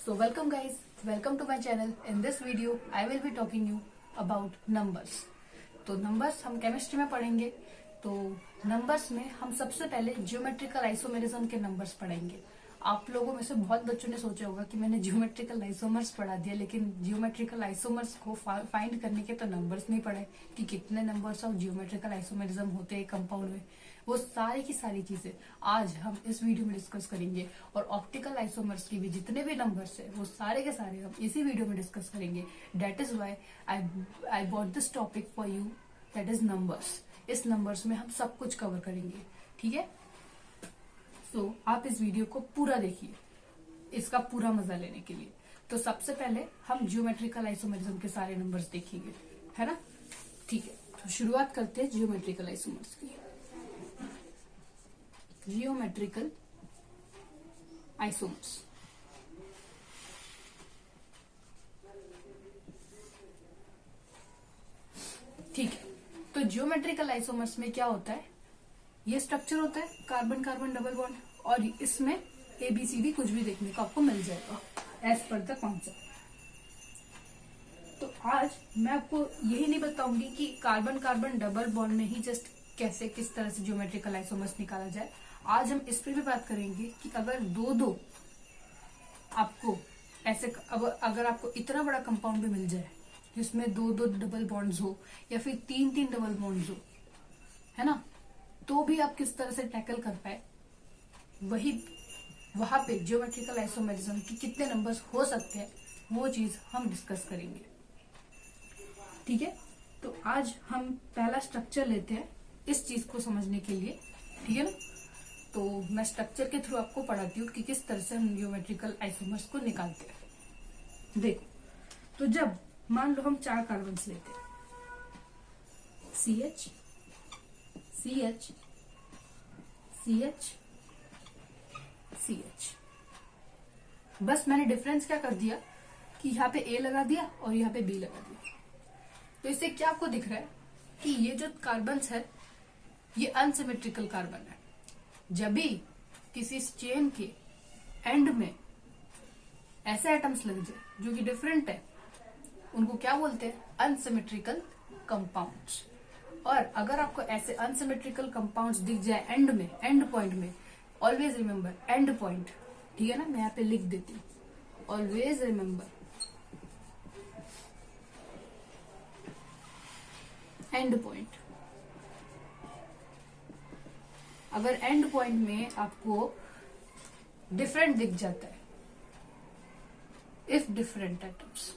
So welcome guys, welcome to my channel. In this video, I will be talking you about numbers. तो numbers हम chemistry में पढ़ेंगे. तो numbers में हम सबसे पहले ज्योमेट्रिकल आइसोमेरिज्म के नंबर्स पढ़ेंगे. आप लोगों में से बहुत बच्चों ने सोचा होगा कि मैंने ज्योमेट्रिकल आइसोमर्स पढ़ा दिया, लेकिन ज्योमेट्रिकल आइसोमर्स को फाइंड करने के तो नंबर्स नहीं पढ़े कि कितने नंबर्स ऑफ ज्योमेट्रिकल आइसोमेरिज्म होते हैं कंपाउंड में. वो सारी की सारी चीजें आज हम इस वीडियो में डिस्कस करेंगे. और ऑप्टिकल आइसोमर्स की भी जितने भी नंबर्स है वो सारे के सारे हम इसी वीडियो में डिस्कस करेंगे. That is why I bought this topic for you, that is numbers. इस नंबर्स में हम सब कुछ कवर करेंगे, ठीक है. तो आप इस वीडियो को पूरा देखिए, इसका पूरा मजा लेने के लिए. तो सबसे पहले हम ज्योमेट्रिकल आइसोमेरिज्म के सारे नंबर्स देखेंगे, है ना. ठीक है, तो शुरुआत करते हैं ज्योमेट्रिकल आइसोमर्स की. Geometrical isomers. ठीक है, तो ज्योमेट्रिकल आइसोमर्स में क्या होता है, ये स्ट्रक्चर होता है कार्बन कार्बन डबल बॉन्ड, और इसमें ABCD कुछ भी देखने को आपको मिल जाएगा एज पर द कॉन्सेप्ट. तो आज मैं आपको यही नहीं बताऊंगी कि कार्बन कार्बन डबल बॉन्ड में ही जस्ट कैसे किस तरह से ज्योमेट्रिकल आइसोमर्स निकाला जाए. आज हम इस पर भी बात करेंगे कि अगर दो आपको ऐसे अगर आपको इतना बड़ा कंपाउंड भी मिल जाए जिसमें दो डबल बॉन्ड्स हो या फिर तीन डबल बॉन्ड्स हो, है ना, तो भी आप किस तरह से टैकल कर पाए, वहां पे ज्योमेट्रिकल आइसोमेरिज्म की कितने नंबर्स हो सकते हैं वो चीज हम डिस्कस करेंगे, ठीक है. तो आज हम पहला स्ट्रक्चर लेते हैं इस चीज को समझने के लिए, ठीक है ना. तो मैं स्ट्रक्चर के थ्रू आपको पढ़ाती हूँ कि किस तरह से हम ज्योमेट्रिकल आइसोमर्स को निकालते हैं. देखो, तो जब मान लो हम 4 कार्बन्स लेते हैं, CH CH CH CH. बस मैंने डिफरेंस क्या कर दिया कि यहाँ पे A लगा दिया और यहाँ पे B लगा दिया. तो इससे क्या आपको दिख रहा है कि ये जो कार्बन्स है ये अनसिमेट्रिकल कार्बन है. जब भी किसी चेन के एंड में ऐसे एटम्स लग जाए जो कि डिफरेंट है, उनको क्या बोलते हैं, अनसिमेट्रिकल कंपाउंड्स. और अगर आपको ऐसे अनसिमेट्रिकल कंपाउंड्स दिख जाए एंड में, एंड पॉइंट में, ऑलवेज रिमेंबर एंड पॉइंट, ठीक है ना, मैं यहाँ पे लिख देती हूँ, ऑलवेज रिमेंबर एंड पॉइंट. अगर एंड पॉइंट में आपको डिफरेंट दिख जाता है, इफ डिफरेंट एटम्स,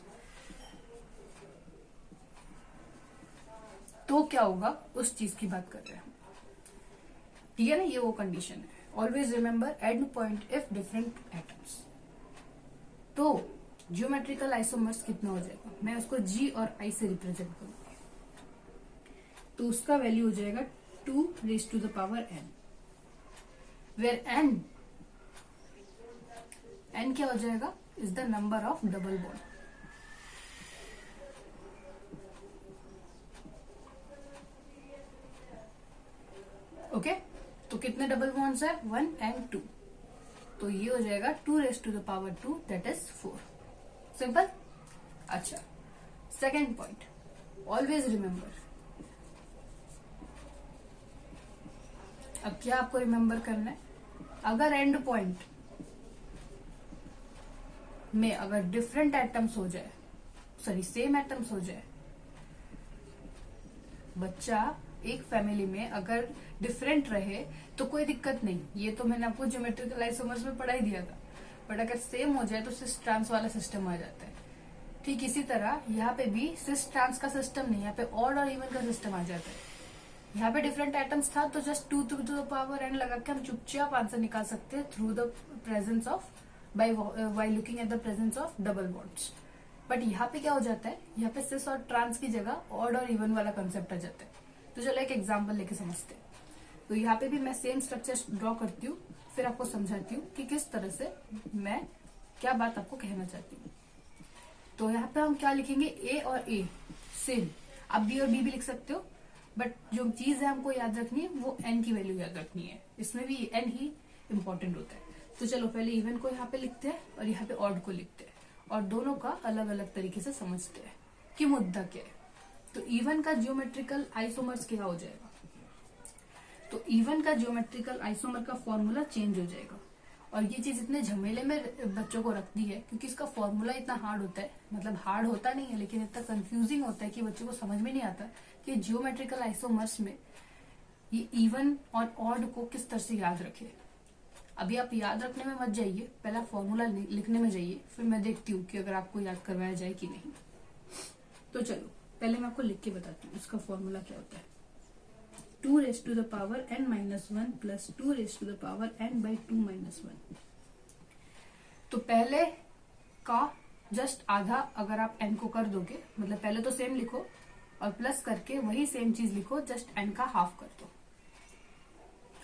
तो क्या होगा, उस चीज की बात कर रहे हैं, ठीक है ना. ये वो कंडीशन है, always remember and point if different atoms. तो ज्योमेट्रिकल आइसोमर्स कितना हो जाएगा, मैं उसको G और I से रिप्रेजेंट करूंगी. तो उसका वैल्यू हो जाएगा 2⁻n, वेयर n क्या हो जाएगा, is the number of double bond. Okay, तो कितने डबल बॉन्ड्स है, 1 and 2. तो ये हो जाएगा 2⁻², दैट इज 4. सिंपल. अच्छा, सेकेंड पॉइंट, ऑलवेज रिमेंबर. अब क्या आपको रिमेंबर करना है, अगर एंड पॉइंट में अगर डिफरेंट एटम्स हो जाए, सॉरी सेम एटम्स हो जाए, बच्चा एक फैमिली में अगर डिफरेंट रहे तो कोई दिक्कत नहीं, ये तो मैंने आपको ज्योमेट्रिकल आइसोमर्स में पढ़ा ही दिया था. बट अगर सेम हो जाए तो सिस ट्रांस वाला सिस्टम आ जाता है. ठीक इसी तरह यहाँ पे भी सिस ट्रांस का सिस्टम नहीं, यहाँ पे ऑड और इवन का सिस्टम आ जाता है. यहाँ पे डिफरेंट एटम्स था तो जस्ट 2⁻n लगा के हम चुपचाप आंसर निकाल सकते हैं through the presence of by looking at the presence of double bonds. But यहाँ पे क्या हो जाता है, यहाँ पे सिस और ट्रांस की जगह ऑड और इवन वाला कंसेप्ट आ जाता है. तो चलो एक एग्जांपल लेके समझते हैं. तो यहाँ पे भी मैं सेम स्ट्रक्चर ड्रॉ करती हूँ, फिर आपको समझाती हूँ कि किस तरह से मैं क्या बात आपको कहना चाहती हूँ. तो यहाँ पे हम क्या लिखेंगे, A और A सेम. आप B और B भी लिख सकते हो, बट जो चीज है हमको याद रखनी है वो n की वैल्यू याद रखनी है. इसमें भी n ही इंपॉर्टेंट होता है. तो चलो पहले इवन को यहाँ पे लिखते हैं और यहाँ पे ऑड को लिखते हैं और दोनों का अलग अलग तरीके से समझते हैं कि मुद्दा क्या है। तो इवन का जियोमेट्रिकल आइसोमर्स क्या हो जाएगा, तो इवन का जियोमेट्रिकल आइसोमर का फॉर्मूला चेंज हो जाएगा। और ये चीज इतने झमेले में बच्चों को रखती है क्योंकि इसका फॉर्मूला इतना हार्ड होता है, मतलब हार्ड होता नहीं है लेकिन इतना कंफ्यूजिंग होता है कि बच्चों को समझ में नहीं आता कि जियोमेट्रिकल आइसोमर्स में ये इवन और ऑड को किस तरह से याद रखे। अभी आप याद रखने में मत जाइए, पहला फॉर्मूला लिखने में जाइए, फिर मैं देखती हूँ कि अगर आपको याद करवाया जाए कि नहीं। तो चलो पहले मैं आपको लिख के बताती हूँ उसका फॉर्मूला क्या होता है। 2 raised to the power n minus 1 plus 2 raised to the power n by 2 minus 1। तो पहले का जस्ट आधा अगर आप n को कर दोगे, मतलब पहले तो सेम लिखो और प्लस करके वही सेम चीज लिखो, जस्ट n का हाफ कर दो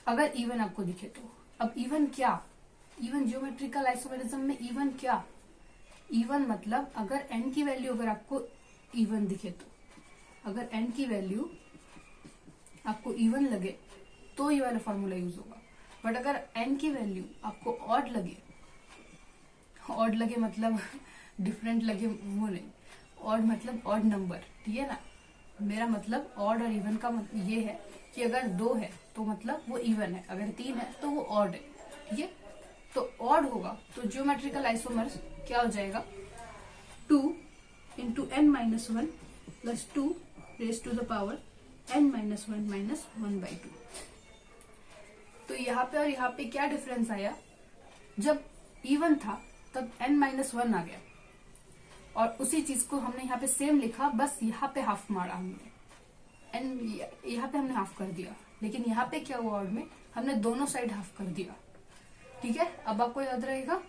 अगर इवन आपको दिखे तो। अब इवन क्या, इवन जियोमेट्रिकल आइसोमेरिज्म में इवन क्या, इवन मतलब अगर n की वैल्यू अगर आपको इवन दिखे तो, अगर n की वैल्यू आपको इवन लगे तो ये वाला फॉर्मूला यूज होगा। बट अगर n की वैल्यू आपको ऑड लगे, ऑड लगे मतलब डिफरेंट लगे वो नहीं, ऑड मतलब ऑड नंबर, ठीक है ना। मेरा मतलब ऑड और इवन का मतलब ये है कि अगर 2 है तो मतलब वो इवन है, अगर 3 है तो वो ऑड है, ठीक है। तो ऑड होगा तो जियोमेट्रिकल आइसोमर्स क्या हो जाएगा, 2 into n minus 1 plus 2 raise to the power n minus 1 minus 1/2। तो यहाँ पे और यहाँ पे क्या डिफरेंस आया, जब इवन था तब n माइनस 1 आ गया और उसी चीज को हमने यहाँ पे सेम लिखा, बस यहाँ पे हाफ मारा हमने, n यहाँ पे हमने हाफ कर दिया। लेकिन यहाँ पे क्या हुआ, ऑड में हमने दोनों साइड हाफ कर दिया, ठीक है। अब आपको याद रहेगा,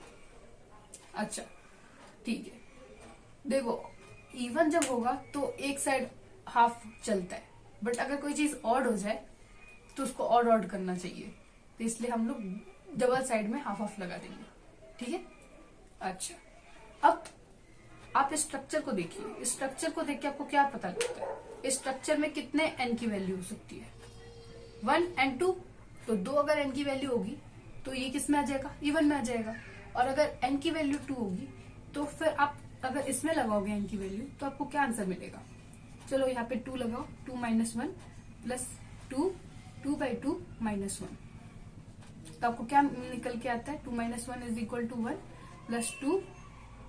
अच्छा ठीक है। देखो इवन जब होगा तो एक साइड हाफ चलता है, बट अगर कोई चीज ऑड हो जाए तो उसको ऑड ऑड करना चाहिए, तो इसलिए हम लोग डबल साइड में हाफ हाफ लगा देंगे, ठीक है। अच्छा अब आप इस स्ट्रक्चर को देखिए, इस स्ट्रक्चर को देख के आपको क्या पता लगता है, इस स्ट्रक्चर में कितने n की वैल्यू हो सकती है, 1 and 2। तो 2 अगर n की वैल्यू होगी तो ये किस में आ जाएगा, इवन में आ जाएगा। और अगर n की वैल्यू 2 होगी तो फिर आप अगर इसमें लगाओगे n की वैल्यू तो आपको क्या आंसर मिलेगा। चलो यहाँ पे 2 लगाओ, 2 माइनस 1 प्लस 2, 2/2 माइनस 1। तो आपको क्या निकल के आता है, 2 minus 1 is equal to 1 plus 2,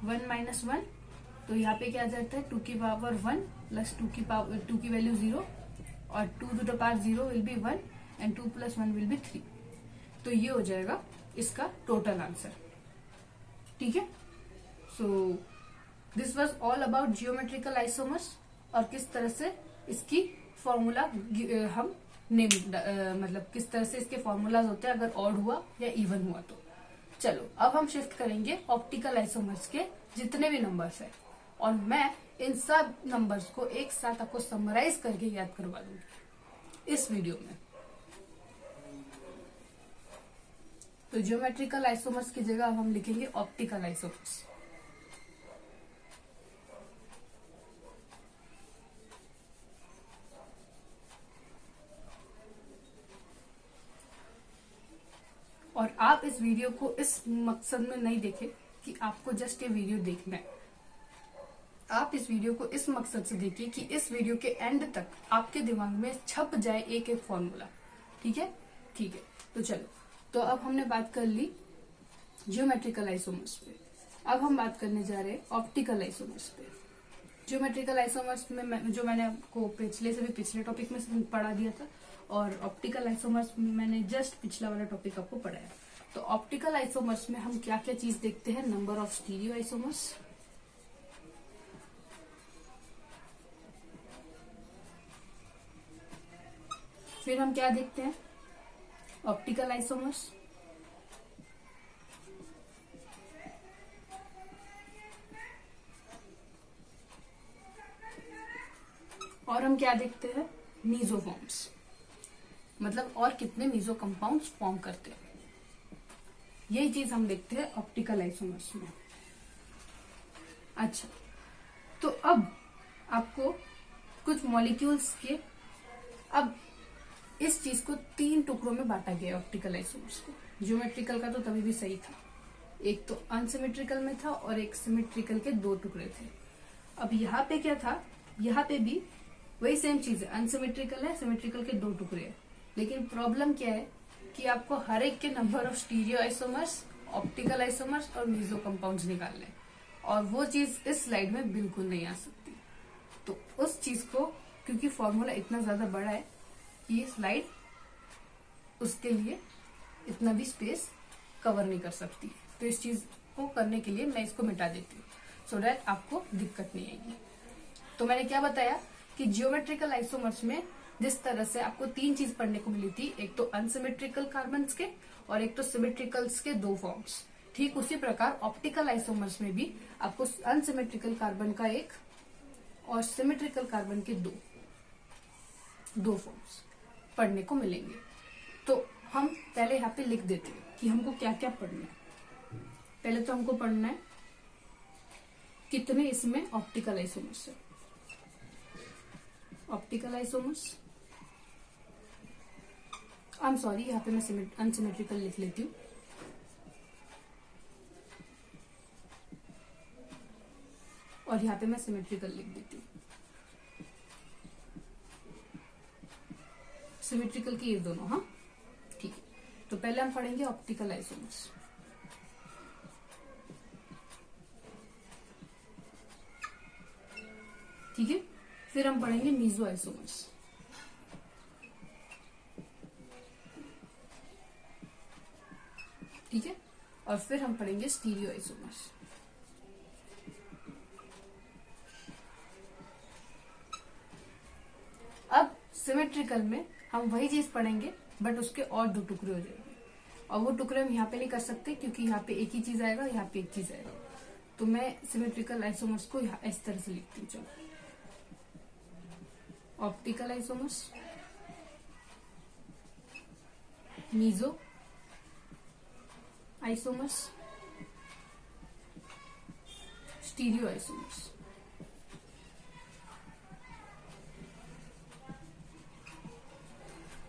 1 minus 1। तो यहाँ पे क्या आ जाता है, 2 की पावर 1 प्लस 2 की वैल्यू 0 और 2 to the power 0 will be 1 and 2 plus 1 will be 3। तो ये हो जाएगा इसका टोटल आंसर, ठीक है। So this was all about geometrical isomers और किस तरह से इसकी फॉर्मूला हम नेम मतलब किस तरह से इसके फॉर्मूलाज होते हैं अगर ऑड हुआ या इवन हुआ तो। चलो अब हम शिफ्ट करेंगे ऑप्टिकल आइसोमर्स के जितने भी नंबर्स है और मैं इन सब नंबर्स को एक साथ आपको समराइज करके याद करवा दूंगी इस वीडियो में। तो ज्योमेट्रिकल आइसोमर्स की जगह हम लिखेंगे ऑप्टिकल आइसोमर्स। और आप इस वीडियो को इस मकसद में नहीं देखें कि आपको जस्ट ये वीडियो देखना है, आप इस वीडियो को इस मकसद से देखिए कि इस वीडियो के एंड तक आपके दिमाग में छप जाए एक एक फॉर्मूला, ठीक है। ठीक है, तो चलो, तो अब हमने बात कर ली ज्योमेट्रिकल आइसोमर्स पे, अब हम बात करने जा रहे हैं ऑप्टिकल आइसोमर्स पे। ज्योमेट्रिकल आइसोमर्स में जो मैंने आपको पिछले टॉपिक में पढ़ा दिया था और ऑप्टिकल आइसोमर्स में मैंने जस्ट पिछला वाला टॉपिक आपको पढ़ाया। तो ऑप्टिकल आइसोमर्स में हम क्या क्या चीज देखते हैं, नंबर ऑफ स्टीरियो आइसोमर्स, फिर हम क्या देखते हैं, ऑप्टिकल आइसोमर्स, और हम क्या देखते हैं, मीसोफॉर्म्स, मतलब और कितने मीसो कंपाउंड्स फॉर्म करते हैं, यही चीज हम देखते हैं ऑप्टिकल आइसोमर्स में। अच्छा, तो अब आपको कुछ मॉलिक्यूल्स के, अब इस चीज को 3 टुकड़ों में बांटा गया ऑप्टिकल आइसोमर्स को। ज्योमेट्रिकल का तो तभी भी सही था, एक तो अनसिमेट्रिकल में था और एक सिमेट्रिकल के 2 टुकड़े थे। अब यहाँ पे क्या था, यहाँ पे भी वही सेम चीज है, अनसिमेट्रिकल है, सिमेट्रिकल के 2 टुकड़े हैं। लेकिन प्रॉब्लम क्या है कि आपको हर एक के number of stereo isomers, optical isomers और मीजो कंपाउंड्स निकालने हैं, और वो चीज इस स्लाइड में बिल्कुल नहीं आ सकती। तो उस चीज को, क्योंकि फॉर्मूला इतना ज्यादा बड़ा है कि ये स्लाइड उसके लिए इतना भी स्पेस कवर नहीं कर सकती, तो इस चीज को करने के लिए मैं इसको मिटा देती हूँ, सो डैट आपको दिक्कत नहीं आएगी। तो मैंने क्या बताया कि जियोमेट्रिकल आइसोमर्स में जिस तरह से आपको 3 चीज पढ़ने को मिली थी, एक तो अनसिमेट्रिकल कार्बन्स के और एक तो सिमेट्रिकल्स के 2 फॉर्म्स, ठीक उसी प्रकार ऑप्टिकल आइसोमर्स में भी आपको अनसिमेट्रिकल कार्बन का एक और सिमेट्रिकल कार्बन के दो फॉर्म्स पढ़ने को मिलेंगे। तो हम पहले यहाँ पे लिख देते हैं कि हमको क्या क्या पढ़ना है। पहले तो हमको पढ़ना है कितने इसमें ऑप्टिकल आइसोमर्स है। Optical isomers, I am sorry, यहाँ पे मैं अनसिमेट्रिकल लिख लेती हूँ। और यहाँ पे मैं सिमेट्रिकल लिख देती हूँ। सिमेट्रिकल की ये दोनों, हाँ ठीक है। तो पहले हम पढ़ेंगे ऑप्टिकल आइसोमर्स। ठीक है, फिर हम पढ़ेंगे मीजो आइसोमर्स। ठीक है, और फिर हम पढ़ेंगे स्टीरियो आइसोमर्स। अब सिमेट्रिकल में हम वही चीज पढ़ेंगे बट उसके और 2 टुकड़े हो जाएंगे, और वो टुकड़े हम यहाँ पे नहीं कर सकते क्योंकि यहाँ पे एक ही चीज आएगा, यहाँ पे एक चीज आएगा। तो मैं सिमेट्रिकल आइसोमर्स को यहाँ इस तरह से लिखती हूँ। चलो, optical isomers, meso isomers, stereo isomers.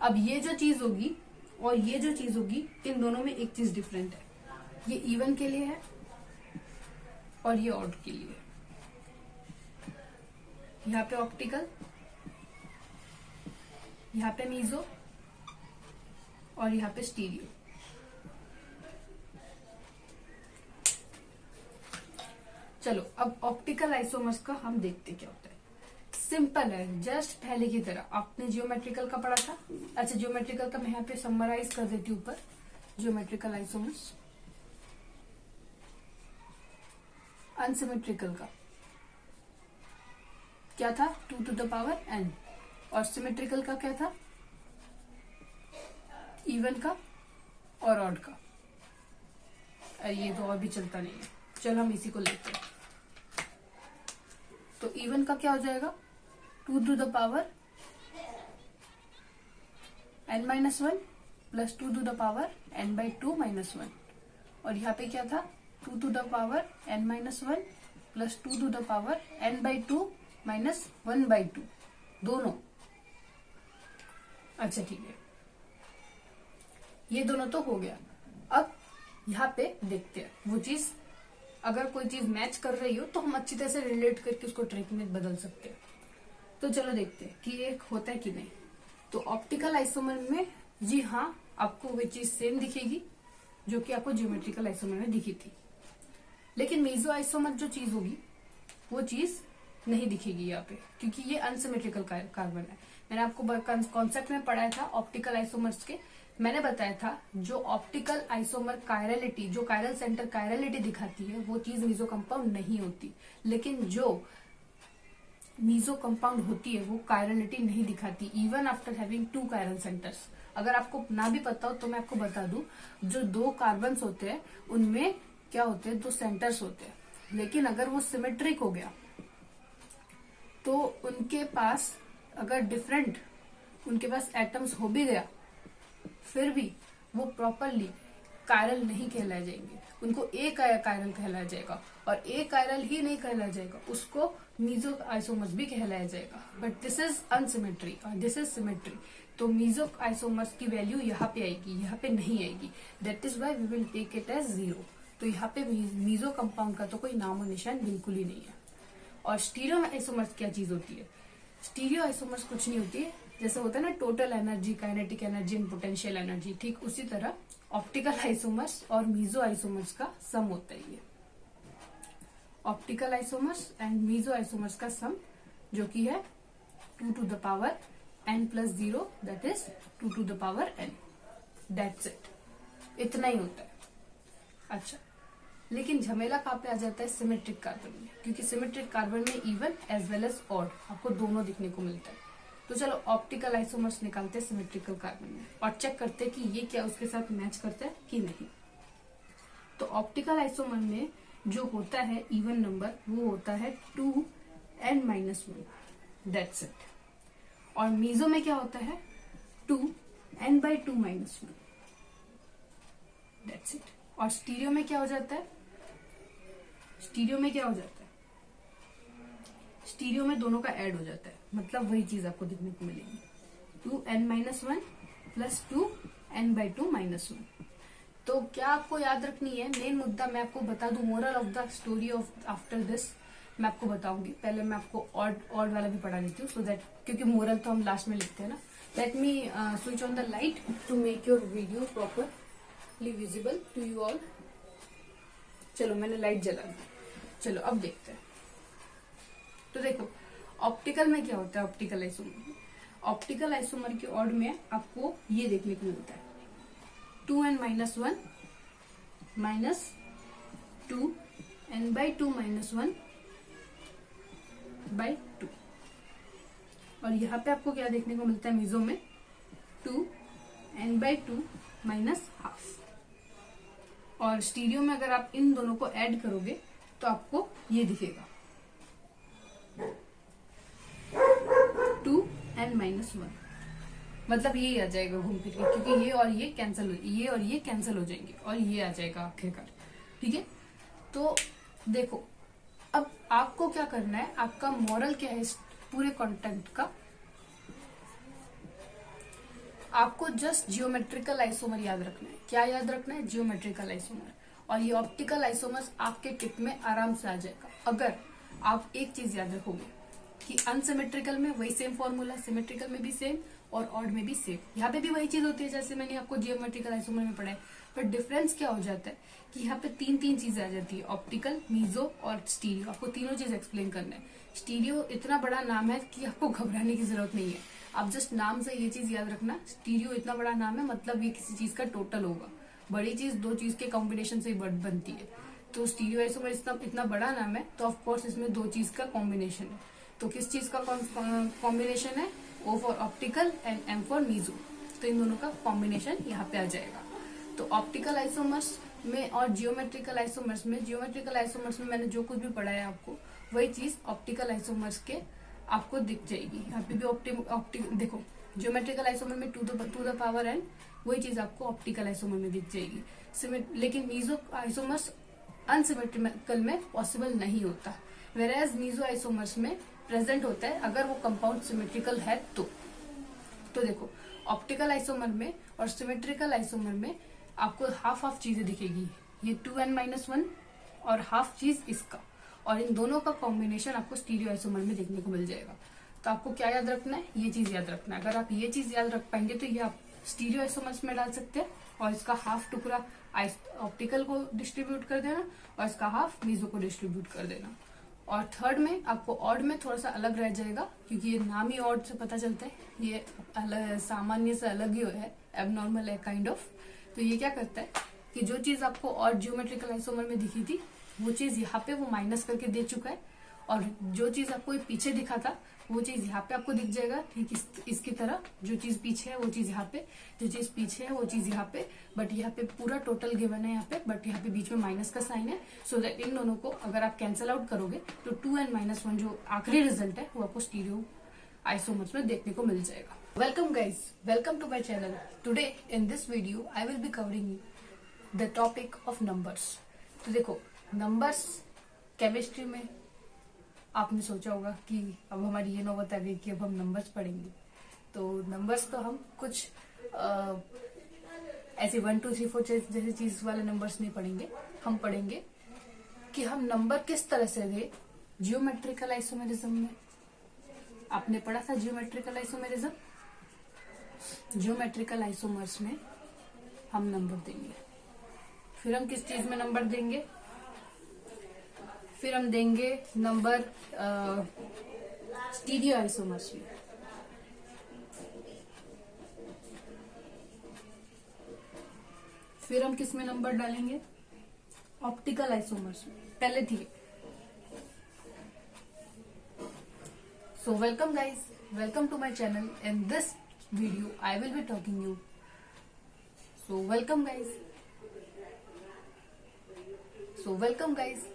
अब ये जो चीज होगी और ये जो चीज होगी, इन दोनों में एक चीज डिफरेंट है। ये इवन के लिए है और ये ऑड के लिए है। यहाँ पे ऑप्टिकल, यहाँ पे मीजो और यहाँ पे स्टीरियो। चलो, अब ऑप्टिकल आइसोमर्स का हम देखते क्या होता है। सिंपल है, जस्ट पहले की तरह आपने जियोमेट्रिकल का पढ़ा था। अच्छा, जियोमेट्रिकल का मैं यहाँ पे समराइज कर देती हूँ ऊपर। जियोमेट्रिकल आइसोमर्स, अनसिमेट्रिकल का क्या था, 2 to the power n, और सिमेट्रिकल का क्या था, इवन का और ऑड का। ये तो और भी चलता नहीं है, चलो हम इसी को लेते हैं। तो इवन का क्या हो जाएगा, 2 to the power n-1 plus 2 to the power n/2 - 1, और यहाँ पे क्या था, 2 to the power n-1 plus 2 to the power n/2 - 1/2, दोनों। अच्छा ठीक है, ये दोनों तो हो गया। अब यहाँ पे देखते हैं वो चीज, अगर कोई चीज मैच कर रही हो तो हम अच्छी तरह से रिलेट करके उसको ट्रिक में बदल सकते हैं। तो चलो देखते हैं कि ये होता है कि नहीं। तो ऑप्टिकल आइसोमर में जी हाँ, आपको वो चीज सेम दिखेगी जो कि आपको जियोमेट्रिकल आइसोमर में दिखी थी, लेकिन मीजो आइसोमर जो चीज होगी वो चीज नहीं दिखेगी यहाँ पे, क्योंकि ये अनसिमेट्रिकल कार्बन है। मैंने आपको कॉन्सेप्ट में पढ़ाया था ऑप्टिकल आइसोमर्स के, मैंने बताया था जो ऑप्टिकल आइसोमर कायरलिटी, जो कायरल सेंटर कायरलिटी दिखाती है, वो चीज मीजो कंपाउंड नहीं होती। लेकिन जो मीजो कंपाउंड होती है वो कायरलिटी नहीं दिखाती, even after having 2 chiral centres. अगर आपको ना भी पता हो तो मैं आपको बता दूं, जो 2 कार्बन्स होते हैं उनमें क्या होते हैं, 2 सेंटर्स होते हैं। लेकिन अगर वो सिमेट्रिक हो गया तो उनके पास अगर डिफरेंट उनके पास एटम्स हो भी गया, फिर भी वो प्रॉपरली कायरल नहीं कहलाए जाएंगे, उनको ए कायरल कहलाया जाएगा। और ए कायरल ही नहीं कहलाया जाएगा, उसको मीजो आइसोमर्स भी कहलाया जाएगा। बट दिस इज अनसिमेट्री और दिस इज सिमेट्री। तो मीजो आइसोमर्स की वैल्यू यहाँ पे आएगी, यहाँ पे नहीं आएगी। That is why we will take it as 0। तो यहाँ पे मीजो कंपाउंड का तो कोई नामो निशान बिल्कुल ही नहीं है। और स्टीरियो आइसोमर्स क्या चीज होती है? स्टीरियो आइसोमर्स कुछ नहीं होती है, जैसे होता है ना total energy, kinetic energy and potential energy, ठीक उसी तरह ऑप्टिकल आइसोमर्स और मीजो आइसोमर्स का सम होता है ये। Optical isomers and meso isomers का सम जो कि है 2 to the power n+0, that is 2 to the power n। That's it, इतना ही होता है। अच्छा, लेकिन झमेला कहाँ पे आ जाता है? सिमेट्रिक कार्बन में, क्योंकि सिमेट्रिक कार्बन में even as well as odd आपको दोनों दिखने को मिलता है। तो चलो ऑप्टिकल आइसोमर्स निकालते हैं सिमेट्रिकल कार्बन में और चेक करते हैं कि ये क्या उसके साथ मैच करता है कि नहीं। तो ऑप्टिकल आइसोमर में जो होता है इवन नंबर वो होता है 2n-1, दैट्स इट। और मीजो में क्या होता है? 2n/2-1, that's it. और स्टीरियो में क्या हो जाता है? स्टीरियो में क्या हो जाता है? स्टीरियो में दोनों का ऐड हो जाता है, मतलब वही चीज आपको देखने को मिलेगी, 2n-1 + 2n/2-1। तो क्या आपको याद रखनी है? मेन मुद्दा मैं आपको बता दूं, moral of the story of after this मैं आपको बताऊंगी। पहले मैं आपको ऑड वाला भी पढ़ा देती हूँ, सो दैट, क्योंकि मोरल तो हम लास्ट में लिखते हैं ना। Let me switch on the light to make your video properly visible to you all. चलो मैंने लाइट जला दी। चलो अब देखते हैं। तो देखो ऑप्टिकल में क्या होता है? ऑप्टिकल आइसोमर, ऑप्टिकल आइसोमर के ऑड में आपको ये देखने को मिलता है 2n-1 - 2n/2-1/2। और यहाँ पे आपको क्या देखने को मिलता है? मीजो में 2n/2 -½ और स्टीरियो में अगर आप इन दोनों को ऐड करोगे तो आपको ये दिखेगा 2n-1, मतलब यही आ जाएगा घूम फिर के, क्योंकि ये और ये कैंसिल हो जाएंगे और ये आ जाएगा आखिरकार। ठीक है, तो देखो अब आपको क्या करना है, आपका मॉरल क्या है इस पूरे कंटेंट का? आपको जस्ट जियोमेट्रिकल आइसोमर याद रखना है। क्या याद रखना है? Geometrical isomer. और ये ऑप्टिकल आइसोमर्स आपके टिप में आराम से आ जाएगा अगर आप एक चीज याद रखोगे कि अनसिमेट्रिकल में वही सेम फॉर्मूला, सिमेट्रिकल में भी सेम और ऑड में भी सेम। यहाँ पे भी वही चीज होती है जैसे मैंने आपको जियोमेट्रिकल आइसोमर में पढ़ा है, पर डिफरेंस क्या हो जाता है कि यहाँ पे तीन चीजें आ जाती है, ऑप्टिकल, मीजो और स्टीरियो। आपको तीनों चीज एक्सप्लेन करना है। स्टीरियो इतना बड़ा नाम है कि आपको घबराने की जरूरत नहीं है, आप जस्ट नाम से ये चीज याद रखना। स्टीरियो इतना बड़ा नाम है, मतलब ये किसी चीज का टोटल होगा। बड़ी चीज दो चीज के कॉम्बिनेशन से ही बनती है। तो स्टीरियो आइसोमर इतना बड़ा नाम है, तो ऑफकोर्स इसमें दो चीज का कॉम्बिनेशन है। तो किस चीज का कॉम्बिनेशन है? O for optical and M for meso. तो इन दोनों का कॉम्बिनेशन यहाँ पे आ जाएगा। तो ऑप्टिकल आइसोमर्स में और जियोमेट्रिकल आइसोमर्स में मैंने जो कुछ भी पढ़ा है आपको, वही चीज ऑप्टिकल आइसोमर्स के आपको दिख जाएगी। यहाँ पे भी देखो जियोमेट्रिकल आइसोमर में 2 to the power n, वही चीज आपको ऑप्टिकल आइसोमर में दिख जाएगी। लेकिन मीजो आइसोमर्स अनसिमेट्रिकल में पॉसिबल नहीं होता, वेराज मीजो आइसोमर्स में प्रेजेंट होता है अगर वो कंपाउंड सिमेट्रिकल है तो। देखो ऑप्टिकल आइसोमर में और सिमेट्रिकल आइसोमर में आपको हाफ चीजें दिखेगी, ये 2n-1 और हाफ चीज इसका, और इन दोनों का कॉम्बिनेशन आपको स्टीरियो आइसोमर में देखने को मिल जाएगा। तो आपको क्या याद रखना है? ये चीज याद रखना है। अगर आप ये चीज याद रख पाएंगे तो ये आप स्टीरियो आइसोमर्स में डाल सकते हैं और इसका हाफ टुकड़ा ऑप्टिकल को डिस्ट्रीब्यूट कर देना और इसका हाफ मीजो को डिस्ट्रीब्यूट कर देना। और थर्ड में आपको ऑड में थोड़ा सा अलग रह जाएगा, क्योंकि ये नाम ही ऑड से पता चलता है, ये सामान्य से अलग ही है, एबनॉर्मल है काइंड ऑफ। तो ये क्या करता है कि जो चीज आपको ऑड जियोमेट्रिकल आइसोमर में दिखी थी वो चीज यहाँ पे वो माइनस करके दे चुका है, और जो चीज आपको पीछे दिखा था वो चीज यहाँ पे आपको दिख जाएगा, ठीक इसकी तरह। जो चीज पीछे है वो चीज यहाँ पे, जो चीज पीछे है वो चीज यहाँ पे, बट यहाँ पे पूरा टोटल गिवन है यहाँ पे, बट यहाँ पे बीच में माइनस का साइन है। सो दैट इन दोनों को अगर आप कैंसिल आउट करोगे तो 2n-1 जो आखिरी रिजल्ट है वो आपको स्टीरियो आइसोमर्स में देखने को मिल जाएगा। Welcome guys, welcome to my channel. Today in this video I will be covering the topic of numbers. तो देखो, नंबर्स केमिस्ट्री में आपने सोचा होगा कि अब हमारी ये नौबत आ गई कि अब हम नंबर्स पढ़ेंगे। तो नंबर्स तो हम कुछ ऐसे 1 2 3 4 जैसे चीज वाले नंबर्स नहीं पढ़ेंगे। हम पढ़ेंगे कि हम नंबर किस तरह से दे जियोमेट्रिकल आइसोमेरिज्म में। आपने पढ़ा था जियोमेट्रिकल आइसोमेरिज्म। जियोमेट्रिकल आइसोमर्स में हम नंबर देंगे। फिर हम किस चीज में नंबर देंगे? फिर हम देंगे नंबर स्टीरियो आइसोमर्स में। फिर हम किस में नंबर डालेंगे? ऑप्टिकल आइसोमर्स में। पहले थी। So welcome guys, welcome to my channel. In this video I will be talking you. So welcome guys.